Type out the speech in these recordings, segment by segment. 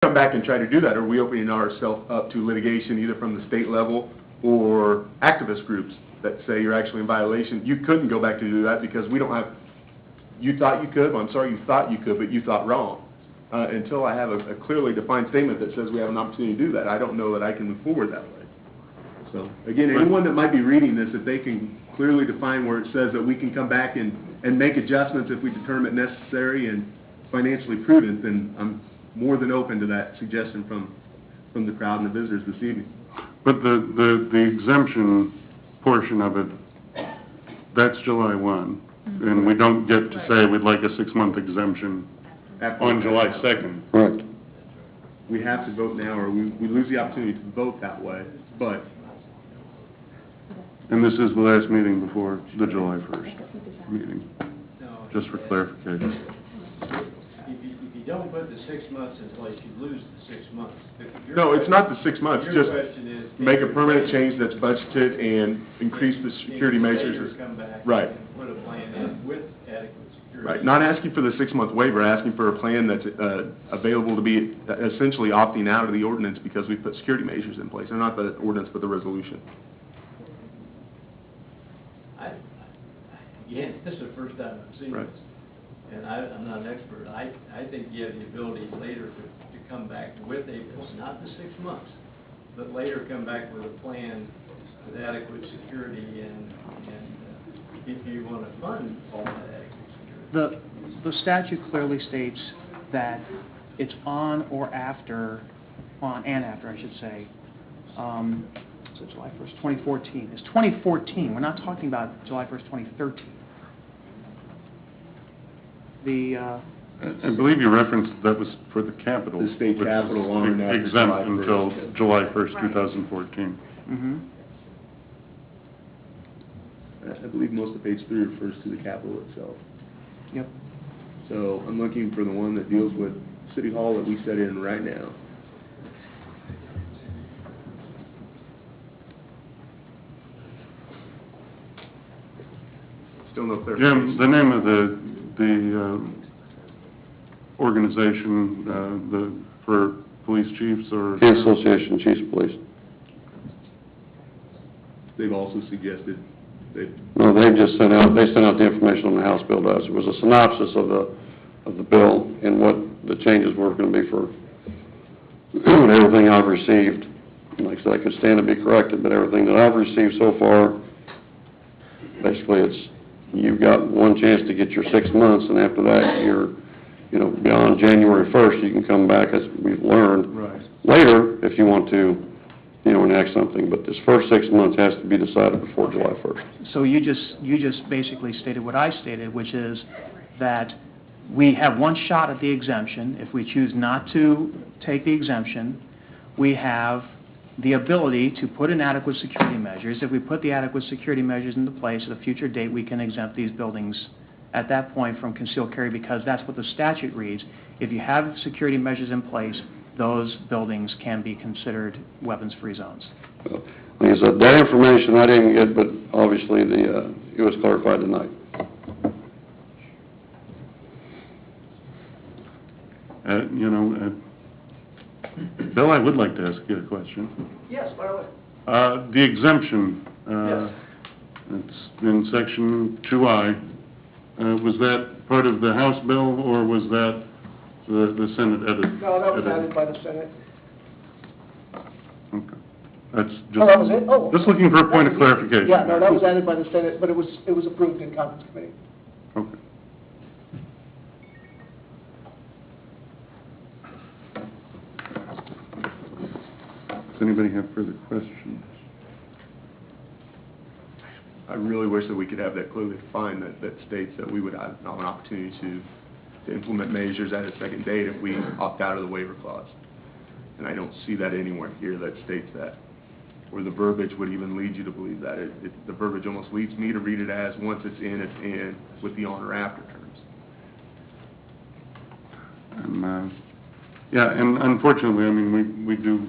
come back and try to do that, are we opening ourselves up to litigation either from the state level or activist groups that say you're actually in violation? You couldn't go back to do that because we don't have, you thought you could, well, I'm sorry you thought you could, but you thought wrong. Until I have a clearly defined statement that says we have an opportunity to do that, I don't know that I can move forward that way. So, again, anyone that might be reading this, if they can clearly define where it says that we can come back and make adjustments if we determine it necessary and financially prudent, then I'm more than open to that suggestion from the crowd and the visitors this evening. But the exemption portion of it, that's July 1, and we don't get to say we'd like a 6-month exemption on July 2nd. Right. We have to vote now, or we lose the opportunity to vote that way, but... And this is the last meeting before the July 1st meeting, just for clarification. If you don't put the 6 months in place, you lose the 6 months. No, it's not the 6 months, Your just question is, make a permanent change that's budgeted and increase the security measures. Come back Right. and put a plan in with adequate security. Right, not asking for the 6-month waiver, asking for a plan that's available to be essentially opting out of the ordinance because we put security measures in place, and not the ordinance, but the resolution. Again, this is the first time I've seen Right. this, and I'm not an expert. I think you have the ability later to come back with a, not the 6 months, but later come back with a plan with adequate security and if you want to fund all that adequate security. The statute clearly states that it's on or after, on and after, I should say, so July 1st, 2014. It's 2014. We're not talking about July 1st, 2013. I believe you referenced that was for the capital. The state which capital is on and after exempt July 1st. until July 1st, Right. 2014. Mm-hmm. I believe most of page 3 refers to the capital itself. Yep. So I'm looking for the one that deals with City Hall that we set in right now. Still no clarification. Jim, the name of the organization, for police chiefs or? Kansas Association of Chiefs of Police. They've also suggested that, No, they sent out the information on the House bill to us. It was a synopsis of the bill and what the changes were going to be for everything I've received. And like I said, I could stand to be corrected, but everything that I've received so far, basically it's, you've got one chance to get your 6 months, and after that, you're, beyond January 1st, you can come back, as we've learned, right. later if you want to, enact something. But this first 6 months has to be decided before July 1st. So you just basically stated what I stated, which is that we have one shot at the exemption. If we choose not to take the exemption, we have the ability to put in adequate security measures. If we put the adequate security measures into place at a future date, we can exempt these buildings at that point from concealed carry, because that's what the statute reads. If you have security measures in place, those buildings can be considered weapons-free zones. Well, like I said, that information I didn't get, but obviously it was clarified tonight. Bill, I would like to ask you a question. Yes, by the way. The exemption, Yes. it's in section 2I. Was that part of the House bill, or was that the Senate edit? No, that was added by the Senate. Okay. That's just... Oh, that was it? Oh. Just looking for a point of clarification. Yeah, no, that was added by the Senate, but it was approved in conference committee. Okay. Does anybody have further questions? I really wish that we could have that clearly defined, that states that we would have an opportunity to implement measures at a second date if we opt out of the waiver clause. And I don't see that anywhere here that states that, or the verbiage would even lead you to believe that. The verbiage almost leads me to read it as, once it's in, with the on or after terms. Yeah, and unfortunately, I mean, we do,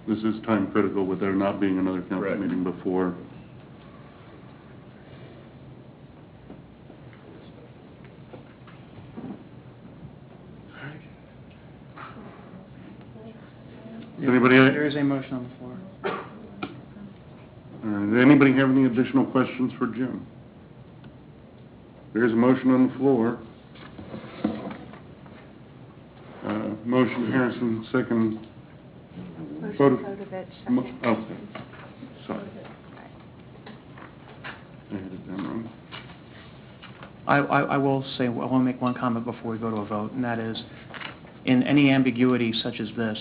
this is time critical with there not being another council Right. meeting before. Anybody, There is a motion on the floor. anybody have any additional questions for Jim? There's a motion on the floor. Motion Harrison, second. Motion Vodovich, Mo- second. Okay, sorry. I had it done wrong. I will say, I want to make one comment before we go to a vote, and that is, in any ambiguity such as this,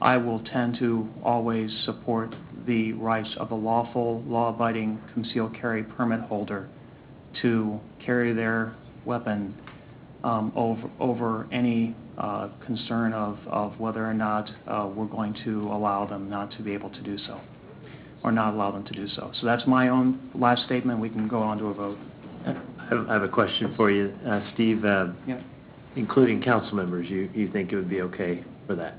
I will tend to always support the rights of the lawful, law-abiding concealed carry permit holder to carry their weapon over any concern of whether or not we're going to allow them not to be able to do so, or not allow them to do so. So that's my own last statement. We can go on to a vote. I have a question for you, Steve. Yeah. Including council members, you think it would be okay for that?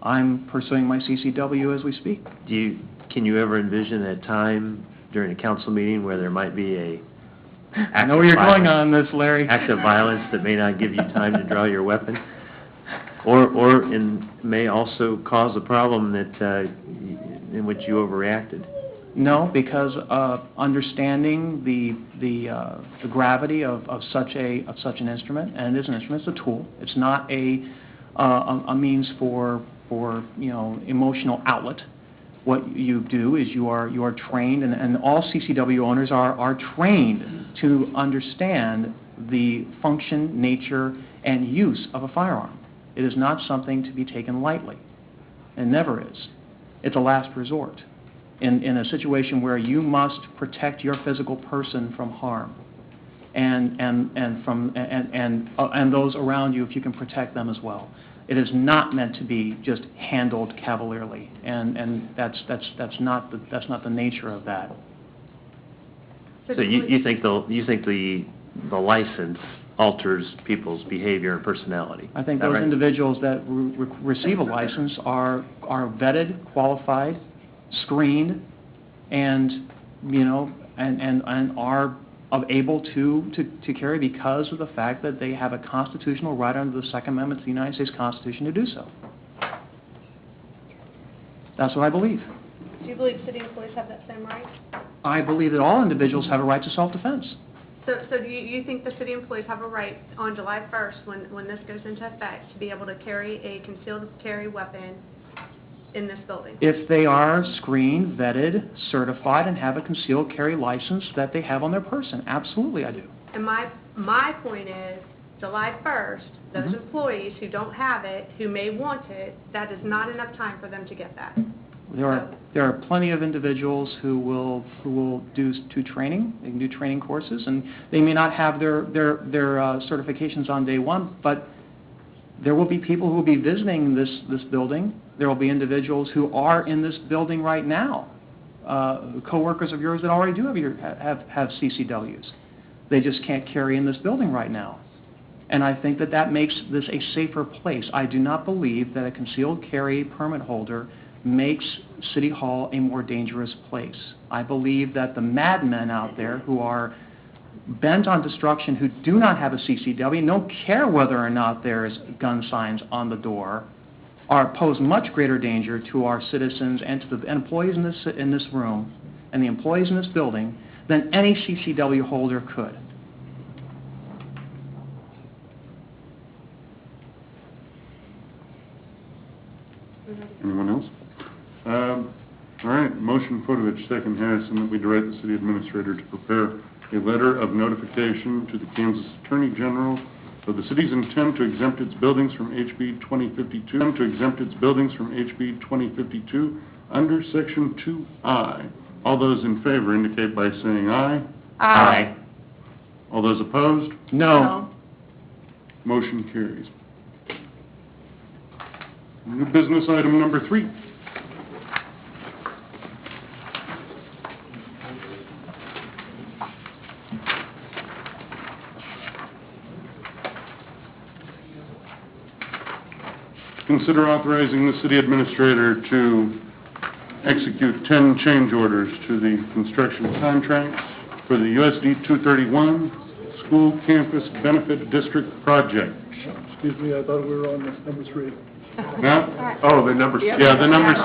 I'm pursuing my CCW as we speak. Can you ever envision a time during a council meeting where there might be a I know where you're going on this, Larry. act of violence that may not give you time to draw your weapon? Or may also cause a problem that, in which you overreacted? No, because understanding the gravity of such an instrument, and it is an instrument, it's a tool. It's not a means for emotional outlet. What you do is you are trained, and all CCW owners are trained to understand the function, nature, and use of a firearm. It is not something to be taken lightly. It never is. It's a last resort. In a situation where you must protect your physical person from harm, and those around you, if you can protect them as well. It is not meant to be just handled cavalierly, and that's not the nature of that. So you think the license alters people's behavior and personality? I think Is that those right? individuals that receive a license are vetted, qualified, screened, and are able to carry because of the fact that they have a constitutional right under the Second Amendment to the United States Constitution to do so. That's what I believe. Do you believe city employees have that same right? I believe that all individuals have a right to self-defense. So do you think the city employees have a right on July 1st, when this goes into effect, to be able to carry a concealed carry weapon in this building? If they are screened, vetted, certified, and have a concealed carry license that they have on their person, absolutely I do. And my point is, July 1st, those employees who don't have it, who may want it, that is not enough time for them to get that. There are plenty of individuals who will do training. They can do training courses, and they may not have their certifications on day one, but there will be people who will be visiting this building. There will be individuals who are in this building right now, co-workers of yours that already do have CCWs. They just can't carry in this building right now. And I think that makes this a safer place. I do not believe that a concealed carry permit holder makes City Hall a more dangerous place. I believe that the madmen out there who are bent on destruction, who do not have a CCW, and don't care whether or not there's gun signs on the door, pose much greater danger to our citizens and to the employees in this room and the employees in this building than any CCW holder could. Anyone else? All right, motion Fodovich, second Harrison, that we direct the city administrator to prepare a letter of notification to the Kansas Attorney General of the city's intent to exempt its buildings from HB 2052, under Section 2I. All those in favor indicate by saying aye. Aye. All those opposed? No. Motion carries. New business item number 3. Consider authorizing the city administrator to execute 10 change orders to the construction contracts for the USD 231 School Campus Benefit District Project. Excuse me, I thought we were on number 3. Huh? Oh, the numbers. Yeah, the numbers